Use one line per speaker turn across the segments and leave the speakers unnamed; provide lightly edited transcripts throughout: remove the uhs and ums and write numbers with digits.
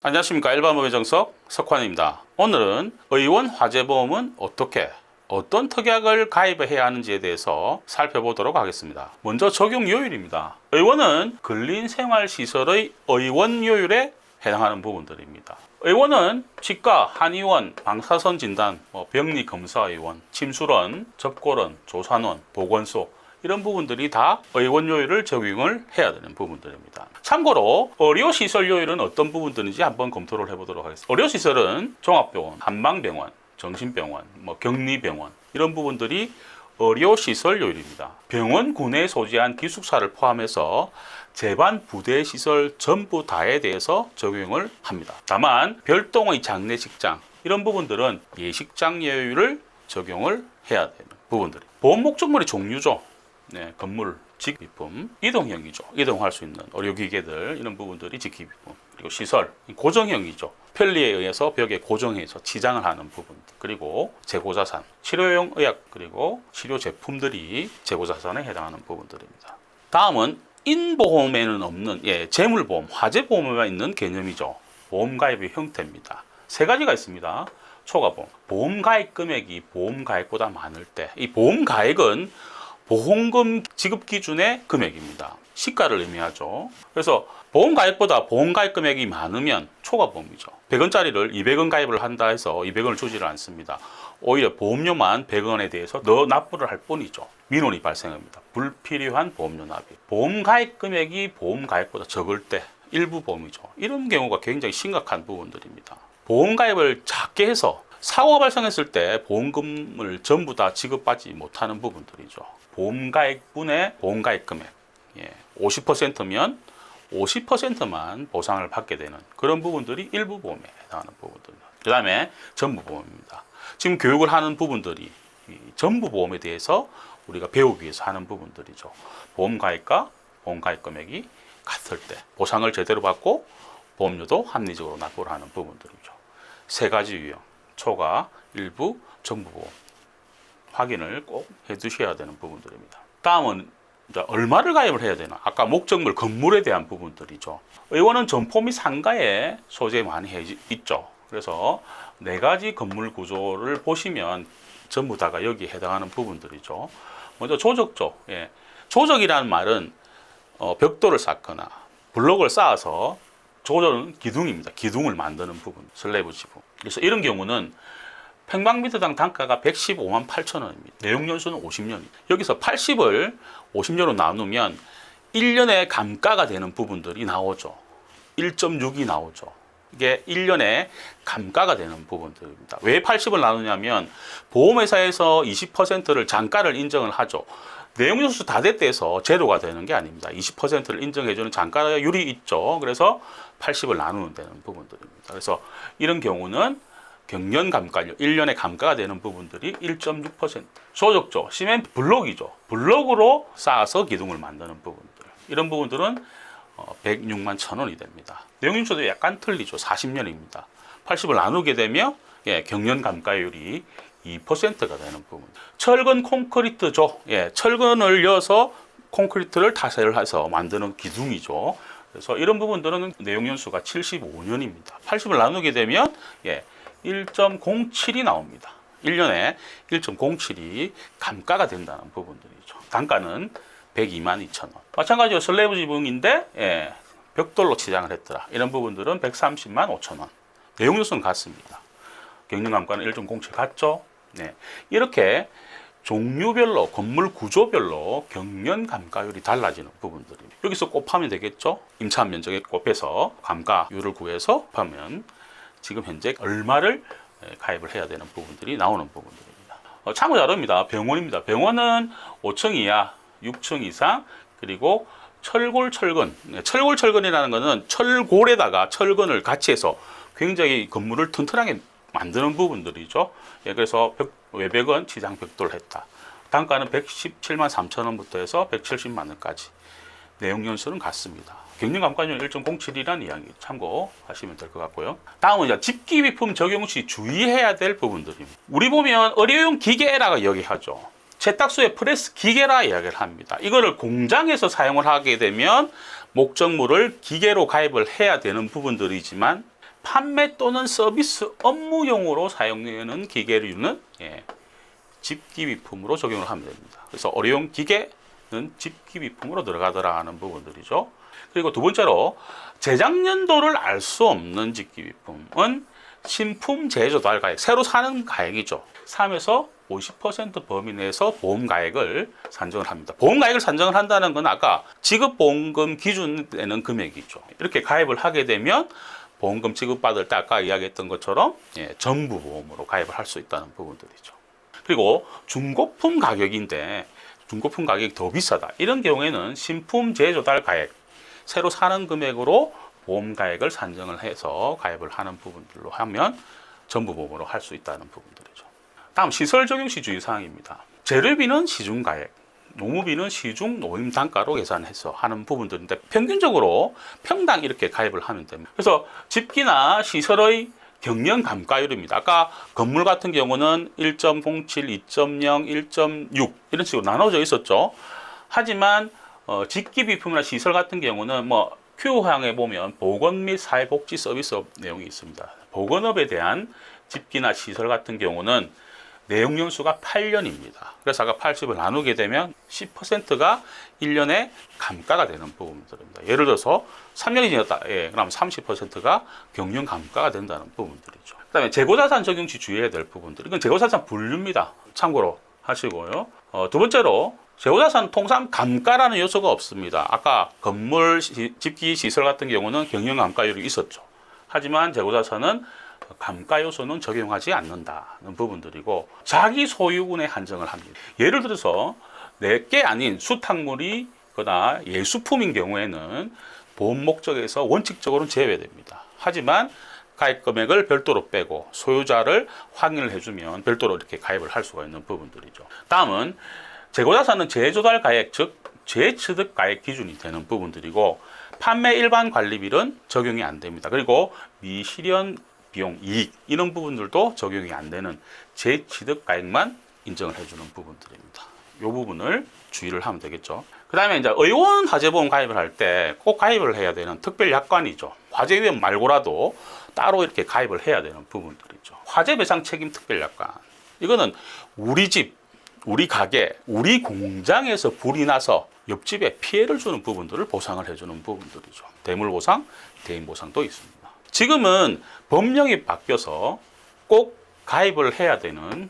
안녕하십니까. 일반법의 정석 석환입니다. 오늘은 의원 화재보험은 어떤 특약을 가입해야 하는지에 대해서 살펴보도록 하겠습니다. 먼저 적용 요율입니다. 의원은 근린생활시설의 의원 요율에 해당하는 부분들입니다. 의원은 치과, 한의원, 방사선 진단, 병리검사의원, 침술원, 접골원, 조산원, 보건소 이런 부분들이 다 의원 요율을 적용을 해야 되는 부분들입니다. 참고로 의료시설 요율은 어떤 부분들인지 한번 검토를 해보도록 하겠습니다. 의료시설은 종합병원, 한방병원, 정신병원, 격리병원 이런 부분들이 의료시설 요율입니다. 병원군에 소재한 기숙사를 포함해서 제반 부대 시설 전부 다에 대해서 적용을 합니다. 다만 별도의 장례식장 이런 부분들은 예식장 요율을 적용을 해야 되는 부분들입니다. 보험 목적물의 종류죠. 건물, 직비품, 이동형이죠. 이동할 수 있는 의료기계들 이런 부분들이 직기비품. 그리고 시설, 고정형이죠. 편리에 의해서 벽에 고정해서 치장을 하는 부분. 그리고 재고자산, 치료용 의약 그리고 치료 제품들이 재고자산에 해당하는 부분들입니다. 다음은 인보험에는 없는 재물보험, 화재보험에만 있는 개념이죠. 보험가입의 형태입니다. 세 가지가 있습니다. 초과보험, 보험가입 금액이 보험가입보다 많을 때 이 보험가입은 보험금 지급 기준의 금액입니다. 시가를 의미하죠. 그래서 보험가입보다 보험가입 금액이 많으면 초과보험이죠. 100원짜리를 200원 가입을 한다 해서 200원을 주지를 않습니다. 오히려 보험료만 100원에 대해서 더 납부를 할 뿐이죠. 민원이 발생합니다. 불필요한 보험료 납입. 보험가입 금액이 보험가입보다 적을 때 일부 보험이죠. 이런 경우가 굉장히 심각한 부분들입니다. 보험가입을 작게 해서 사고가 발생했을 때 보험금을 전부 다 지급받지 못하는 부분들이죠. 보험가입분의 보험가입 금액 50%면 50%만 보상을 받게 되는 그런 부분들이 일부 보험에 해당하는 부분들입니다. 그 다음에 전부보험입니다. 지금 교육을 하는 부분들이 전부보험에 대해서 우리가 배우기 위해서 하는 부분들이죠. 보험가입과 보험가입 금액이 같을 때 보상을 제대로 받고 보험료도 합리적으로 납부를 하는 부분들이죠. 세 가지 유형, 초과, 일부, 전부보험 확인을 꼭 해두셔야 되는 부분들입니다. 다음은 이제 얼마를 가입을 해야 되나? 아까 목적물, 건물에 대한 부분들이죠. 의원은 점포 및 상가에 소재 많이 있죠. 그래서 네 가지 건물 구조를 보시면 전부 다가 여기에 해당하는 부분들이죠. 먼저 조적조. 조적이라는 말은 벽돌을 쌓거나 블록을 쌓아서 조적은 기둥입니다. 기둥을 만드는 부분, 슬래브 지붕. 그래서 이런 경우는 평방미터당 단가가 115만 8천 원입니다. 내용연수는 50년입니다. 여기서 80을 50년으로 나누면 1년에 감가가 되는 부분들이 나오죠. 1.6이 나오죠. 이게 1년에 감가가 되는 부분들입니다. 왜 80을 나누냐면 보험회사에서 20%를 잔가를 인정을 하죠. 내용연수 다 됐대서 제로가 되는 게 아닙니다. 20%를 인정해주는 잔가율이 있죠. 그래서 80을 나누는 되는 부분들입니다. 그래서 이런 경우는 경년 감가율, 1년에 감가가 되는 부분들이 1.6%. 조적조, 시멘트 블록이죠. 블록으로 쌓아서 기둥을 만드는 부분들. 이런 부분들은 106만 1,000원이 됩니다. 내용연수도 약간 틀리죠. 40년입니다. 80을 나누게 되면 경년 감가율이 2%가 되는 부분. 철근 콘크리트조, 철근을 이어서 콘크리트를 타세를 해서 만드는 기둥이죠. 그래서 이런 부분들은 내용연수가 75년입니다. 80을 나누게 되면 1.07이 나옵니다. 1년에 1.07이 감가가 된다는 부분들이죠. 단가는 102만 2천 원. 마찬가지로 슬래브 지붕인데 벽돌로 치장을 했더라. 이런 부분들은 130만 5천 원. 내용연수는 같습니다. 경영감가는 1.07 같죠? 이렇게 종류별로, 건물 구조별로 경년 감가율이 달라지는 부분들입니다. 여기서 곱하면 되겠죠? 임차한 면적에 곱해서 감가율을 구해서 곱하면 지금 현재 얼마를 가입을 해야 되는 부분들이 나오는 부분들입니다. 참고 자료입니다. 병원입니다. 병원은 5층 이하, 6층 이상, 그리고 철골철근. 철골철근이라는 것은 철골에다가 철근을 같이 해서 굉장히 건물을 튼튼하게 만드는 부분들이죠. 그래서 외벽은 지장 벽돌을 했다. 단가는 117만 3천 원부터 해서 170만 원까지. 내용연수는 같습니다. 경영감가율 1.07이라는 이야기 참고하시면 될 것 같고요. 다음은 이제 집기비품 적용 시 주의해야 될 부분들입니다. 우리 보면 의료용 기계라고 이야기하죠. 세탁소의 프레스 기계라 이야기를 합니다. 이거를 공장에서 사용을 하게 되면 목적물을 기계로 가입을 해야 되는 부분들이지만 판매 또는 서비스 업무용으로 사용되는 기계류는 집기비품으로 적용을 하면 됩니다. 그래서 어려운 기계는 집기비품으로 들어가더라 하는 부분들이죠. 그리고 두 번째로 제작 연도를 알 수 없는 집기비품은 신품 제조달 가액, 새로 사는 가액이죠. 3에서 50% 범위 내에서 보험가액을 산정을 합니다. 보험가액을 산정을 한다는 건 아까 지급보험금 기준 내는 금액이죠. 이렇게 가입을 하게 되면 보험금 지급받을 때 아까 이야기했던 것처럼 전부보험으로 가입을 할 수 있다는 부분들이죠. 그리고 중고품 가격인데 중고품 가격이 더 비싸다. 이런 경우에는 신품 제조달 가액, 새로 사는 금액으로 보험가액을 산정을 해서 가입을 하는 부분들로 하면 전부보험으로 할 수 있다는 부분들이죠. 다음 시설 적용 시 주의사항입니다. 재료비는 시중가액, 노무비는 시중 노임 단가로 계산해서 하는 부분들인데 평균적으로 평당 이렇게 가입을 하면 됩니다. 그래서 집기나 시설의 경영 감가율입니다. 아까 건물 같은 경우는 1.07, 2.0, 1.6 이런 식으로 나눠져 있었죠. 하지만 집기비품이나 시설 같은 경우는 Q항에 보면 보건 및 사회복지 서비스업 내용이 있습니다. 보건업에 대한 집기나 시설 같은 경우는 내용 연수가 8년입니다. 그래서 아까 80을 나누게 되면 10%가 1년에 감가가 되는 부분들입니다. 예를 들어서 3년이 지났다. 그럼 30%가 경영 감가가 된다는 부분들이죠. 그 다음에 재고자산 적용 시 주의해야 될 부분들. 이건 재고자산 분류입니다. 참고로 하시고요. 두 번째로 재고자산 통상 감가라는 요소가 없습니다. 아까 건물, 집기, 시설 같은 경우는 경영 감가율이 있었죠. 하지만 재고자산은 감가 요소는 적용하지 않는다는 부분들이고 자기 소유분에 한정을 합니다. 예를 들어서 내게 아닌 수탁물이거나 예수품인 경우에는 보험 목적에서 원칙적으로는 제외됩니다. 하지만 가입 금액을 별도로 빼고 소유자를 확인을 해주면 별도로 이렇게 가입을 할 수가 있는 부분들이죠. 다음은 재고자산은 재조달 가액, 즉 재취득 가액 기준이 되는 부분들이고 판매 일반 관리비는 적용이 안 됩니다. 그리고 미실현 비용, 이익 이런 부분들도 적용이 안 되는 재취득 가액만 인정을 해주는 부분들입니다. 이 부분을 주의를 하면 되겠죠. 그 다음에 이제 의원 화재보험 가입을 할 때 꼭 가입을 해야 되는 특별 약관이죠. 화재 위험 말고라도 따로 이렇게 가입을 해야 되는 부분들이죠. 화재 배상 책임 특별 약관. 이거는 우리 집, 우리 가게, 우리 공장에서 불이 나서 옆집에 피해를 주는 부분들을 보상을 해주는 부분들이죠. 대물보상, 대인보상도 있습니다. 지금은 법령이 바뀌어서 꼭 가입을 해야 되는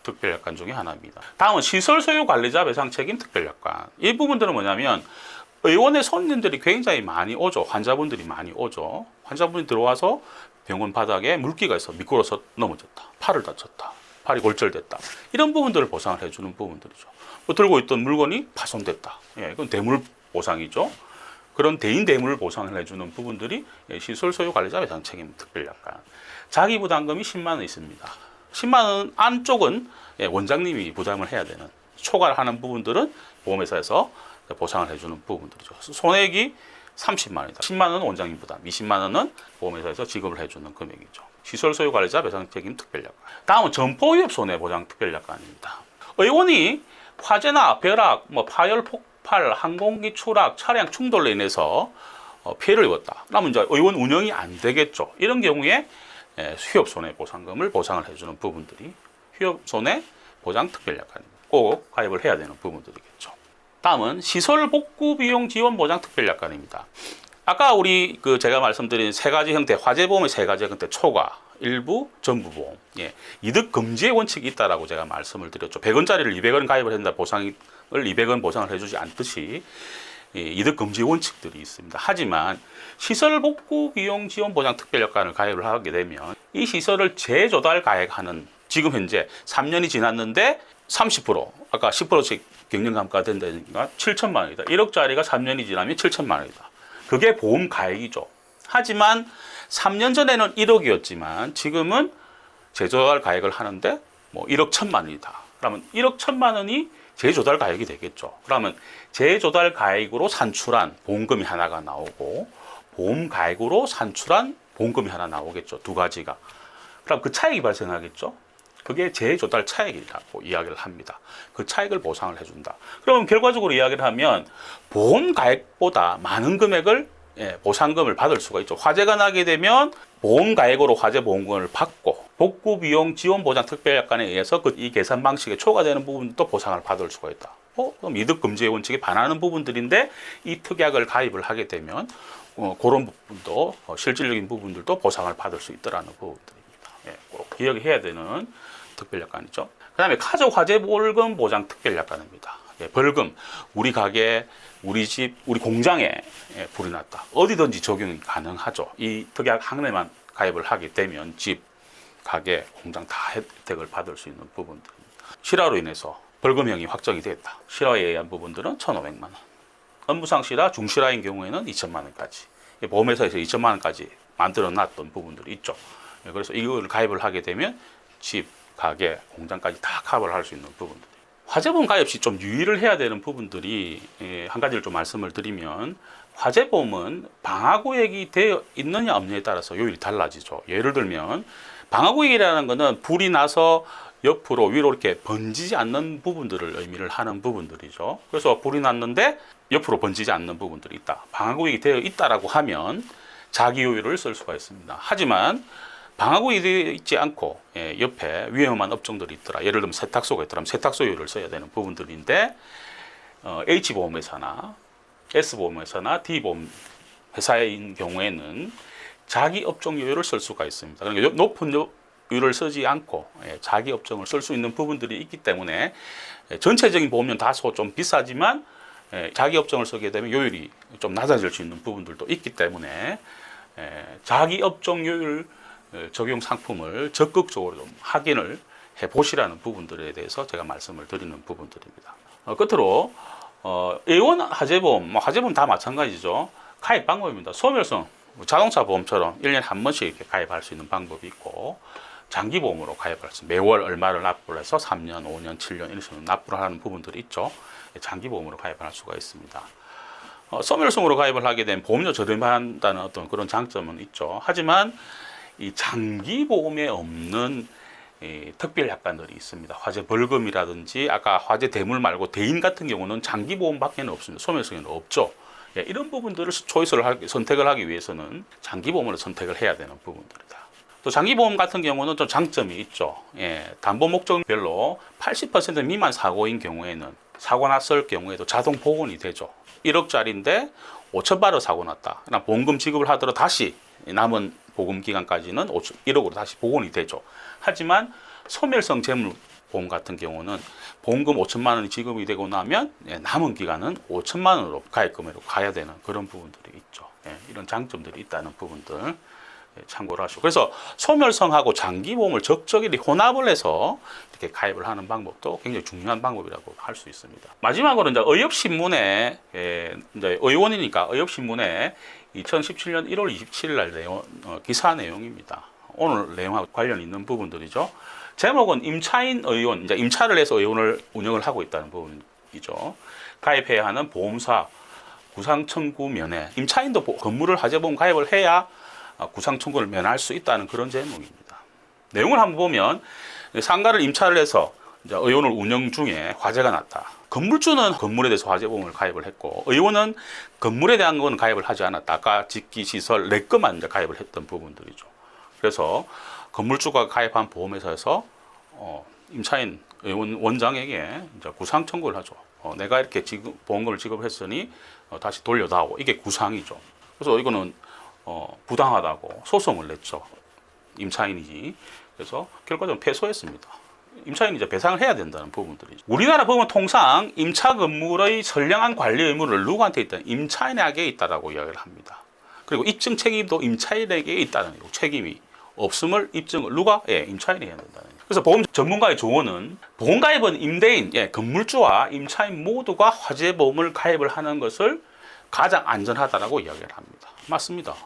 특별약관 중에 하나입니다. 다음은 시설소유관리자 배상책임 특별약관. 이 부분들은 뭐냐면 의원의 손님들이 굉장히 많이 오죠. 환자분들이 많이 오죠. 환자분이 들어와서 병원 바닥에 물기가 있어 미끄러서 넘어졌다. 팔을 다쳤다. 팔이 골절됐다. 이런 부분들을 보상을 해주는 부분들이죠. 들고 있던 물건이 파손됐다. 이건 대물보상이죠. 그런 대인 대물을 보상을 해주는 부분들이 시설소유관리자 배상책임 특별약관. 자기부담금이 10만 원 있습니다. 10만 원 안쪽은 원장님이 부담을 해야 되는, 초과하는 부분들은 보험회사에서 보상을 해주는 부분들이죠. 손해액이 30만 원이다. 10만 원은 원장님 부담, 20만 원은 보험회사에서 지급을 해주는 금액이죠. 시설소유관리자 배상책임 특별약관. 다음은 점포위협 손해보장 특별약관입니다. 의원이 화재나 벼락, 파열, 폭발, 항공기 추락, 차량 충돌로 인해서 피해를 입었다. 그러면 이제 의원 운영이 안 되겠죠. 이런 경우에 휴업손해보상금을 보상을 해주는 부분들이 휴업손해보장 특별약관입니다. 꼭 가입을 해야 되는 부분들이겠죠. 다음은 시설복구비용 지원보장 특별약관입니다. 아까 우리 제가 말씀드린 세 가지 형태, 화재보험의 세 가지 형태, 초과, 일부, 전부보험, 이득 금지의 원칙이 있다라고 제가 말씀을 드렸죠. 100원짜리를 200원 가입을 했는데 보상을 200원 보상을 해주지 않듯이 이득 금지 원칙들이 있습니다. 하지만 시설복구 비용 지원 보장 특별약관을 가입을 하게 되면 이 시설을 재조달 가액하는, 지금 현재 3년이 지났는데 30%, 아까 10%씩 경영 감가가 된다니까 7천만 원이다. 1억짜리가 3년이 지나면 7천만 원이다. 그게 보험 가액이죠. 하지만 3년 전에는 1억이었지만 지금은 재조달 가액을 하는데 1억 1천만 원이다. 그러면 1억 1천만 원이 재조달 가액이 되겠죠. 그러면 재조달 가액으로 산출한 보험금이 하나가 나오고 보험 가액으로 산출한 보험금이 하나 나오겠죠. 두 가지가. 그럼 그 차익이 발생하겠죠. 그게 재조달 차익이라고 이야기를 합니다. 그 차익을 보상을 해준다. 그러면 결과적으로 이야기를 하면 보험 가액보다 많은 금액을 보상금을 받을 수가 있죠. 화재가 나게 되면 보험가액으로 화재보험금을 받고 복구비용 지원보장 특별약관에 의해서 이 계산 방식에 초과되는 부분도 보상을 받을 수가 있다. 그럼 이득금지의 원칙에 반하는 부분들인데 이 특약을 가입을 하게 되면 그런 부분도 실질적인 부분들도 보상을 받을 수 있다는 부분들입니다. 꼭 기억해야 되는 특별약관이죠. 그 다음에 가족 화재보험 보장 특별약관입니다. 벌금, 우리 가게, 우리 집, 우리 공장에 불이 났다. 어디든지 적용이 가능하죠. 이 특약 항례만 가입을 하게 되면 집, 가게, 공장 다 혜택을 받을 수 있는 부분들입니다. 실화로 인해서 벌금형이 확정이 됐다. 실화에 의한 부분들은 1,500만 원. 업무상 실화, 중실화인 경우에는 2천만 원까지. 보험회사에서 2천만 원까지 만들어 놨던 부분들이 있죠. 그래서 이걸 가입을 하게 되면 집, 가게, 공장까지 다 커버를 할 수 있는 부분들. 화재보험 가입 시 좀 유의를 해야 되는 부분들이 한 가지를 좀 말씀을 드리면 화재보험은 방화구역이 되어 있느냐 없느냐에 따라서 요율이 달라지죠. 예를 들면 방화구역이라는 것은 불이 나서 옆으로 위로 이렇게 번지지 않는 부분들을 의미를 하는 부분들이죠. 그래서 불이 났는데 옆으로 번지지 않는 부분들이 있다. 방화구역이 되어 있다라고 하면 자기 요율을 쓸 수가 있습니다. 하지만 방화구역이 되어 있지 않고 옆에 위험한 업종들이 있더라. 예를 들면 세탁소가 있더라면 세탁소율을 써야 되는 부분들인데 H보험회사나 S보험회사나 D보험회사인 경우에는 자기 업종요율을 쓸 수가 있습니다. 그러니까 높은 요율을 쓰지 않고 자기 업종을 쓸 수 있는 부분들이 있기 때문에 전체적인 보험료는 다소 좀 비싸지만 자기 업종을 쓰게 되면 요율이 좀 낮아질 수 있는 부분들도 있기 때문에 자기 업종 요율 적용 상품을 적극적으로 좀 확인을 해 보시라는 부분들에 대해서 제가 말씀을 드리는 부분들입니다. 끝으로 A1 화재보험, 화재보험 다 마찬가지죠. 가입 방법입니다. 소멸성 자동차 보험처럼 1년에 한 번씩 이렇게 가입할 수 있는 방법이 있고 장기보험으로 가입할 수 매월 얼마를 납부를 해서 3년, 5년, 7년 이런 식으로 납부를 하는 부분들이 있죠. 장기보험으로 가입할 수가 있습니다. 소멸성으로 가입을 하게 되면 보험료 저렴한다는 어떤 그런 장점은 있죠. 하지만 이 장기보험에 없는 특별 약관들이 있습니다. 화재 벌금이라든지 아까 화재 대물 말고 대인 같은 경우는 장기보험밖에 없습니다. 소멸성에는 없죠. 이런 부분들을 선택을 하기 위해서는 장기보험을 선택을 해야 되는 부분들이다. 또 장기보험 같은 경우는 좀 장점이 있죠. 담보 목적별로 80% 미만 사고인 경우에는 사고 났을 경우에도 자동 복원이 되죠. 1억짜리인데 5,000발을 사고 났다. 그냥 보험금 지급을 하더라도 다시 남은 보금 기간까지는 1억으로 다시 복원이 되죠. 하지만 소멸성 재물보험 같은 경우는 보험금 5천만 원이 지급이 되고 나면 남은 기간은 5천만 원으로 가입금으로 가야 되는 그런 부분들이 있죠. 이런 장점들이 있다는 부분들 참고를 하시고, 그래서 소멸성하고 장기보험을 적절히 혼합을 해서 이렇게 가입을 하는 방법도 굉장히 중요한 방법이라고 할 수 있습니다. 마지막으로 이제 의협신문에 이제 의원이니까 의협신문에 2017년 1월 27일 날 기사 내용입니다. 오늘 내용하고 관련 있는 부분들이죠. 제목은 임차인 의원, 이제 임차를 해서 의원을 운영을 하고 있다는 부분이죠. 가입해야 하는 보험사 구상 청구 면회. 임차인도 건물을 화재보험 가입을 해야 구상 청구를 면할 수 있다는 그런 제목입니다. 내용을 한번 보면 상가를 임차를 해서 이제 의원을 운영 중에 화재가 났다. 건물주는 건물에 대해서 화재보험을 가입을 했고 의원은 건물에 대한 건 가입을 하지 않았다. 아까 직기시설 내 것만 이제 가입을 했던 부분들이죠. 그래서 건물주가 가입한 보험회사에서 임차인 의원 원장에게 이제 구상 청구를 하죠. 내가 이렇게 보험금을 지급했으니 다시 돌려다오. 이게 구상이죠. 그래서 이거는 부당하다고 소송을 냈죠. 임차인이. 그래서 결과적으로 패소했습니다. 임차인이 이제 배상을 해야 된다는 부분들이죠. 우리나라 법은 통상 임차 건물의 선량한 관리 의무를 누구한테 있다? 임차인에게 있다라고 이야기를 합니다. 그리고 입증 책임도 임차인에게 있다는 책임이 없음을 입증을 누가? 임차인이 해야 된다는. 그래서 보험 전문가의 조언은 보험가입은 임대인, 건물주와 임차인 모두가 화재보험을 가입을 하는 것을 가장 안전하다라고 이야기를 합니다. 맞습니다.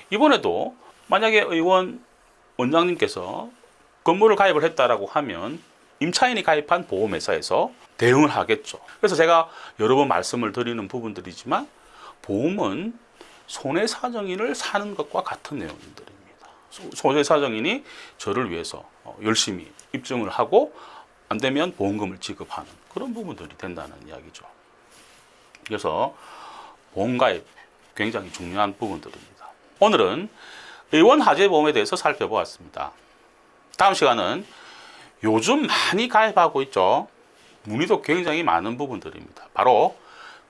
이번에도 만약에 의원 원장님께서 건물을 가입을 했다라고 하면 임차인이 가입한 보험회사에서 대응을 하겠죠. 그래서 제가 여러 번 말씀을 드리는 부분들이지만 보험은 손해사정인을 사는 것과 같은 내용들입니다. 손해사정인이 저를 위해서 열심히 입증을 하고 안 되면 보험금을 지급하는 그런 부분들이 된다는 이야기죠. 그래서 보험가입 굉장히 중요한 부분들입니다. 오늘은 의원 화재보험에 대해서 살펴보았습니다. 다음 시간은 요즘 많이 가입하고 있죠. 문의도 굉장히 많은 부분들입니다. 바로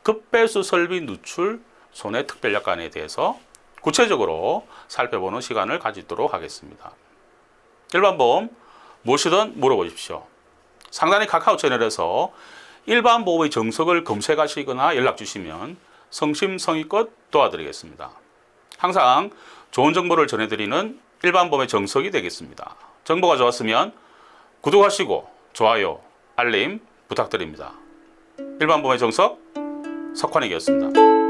급배수 설비 누출 손해 특별약관에 대해서 구체적으로 살펴보는 시간을 가지도록 하겠습니다. 일반보험 무엇이든 물어보십시오. 상단의 카카오 채널에서 일반보험의 정석을 검색하시거나 연락주시면 성심성의껏 도와드리겠습니다. 항상 좋은 정보를 전해드리는 일반보험의 정석이 되겠습니다. 정보가 좋았으면 구독하시고 좋아요, 알림 부탁드립니다. 일반보험의 정석 석환익이었습니다.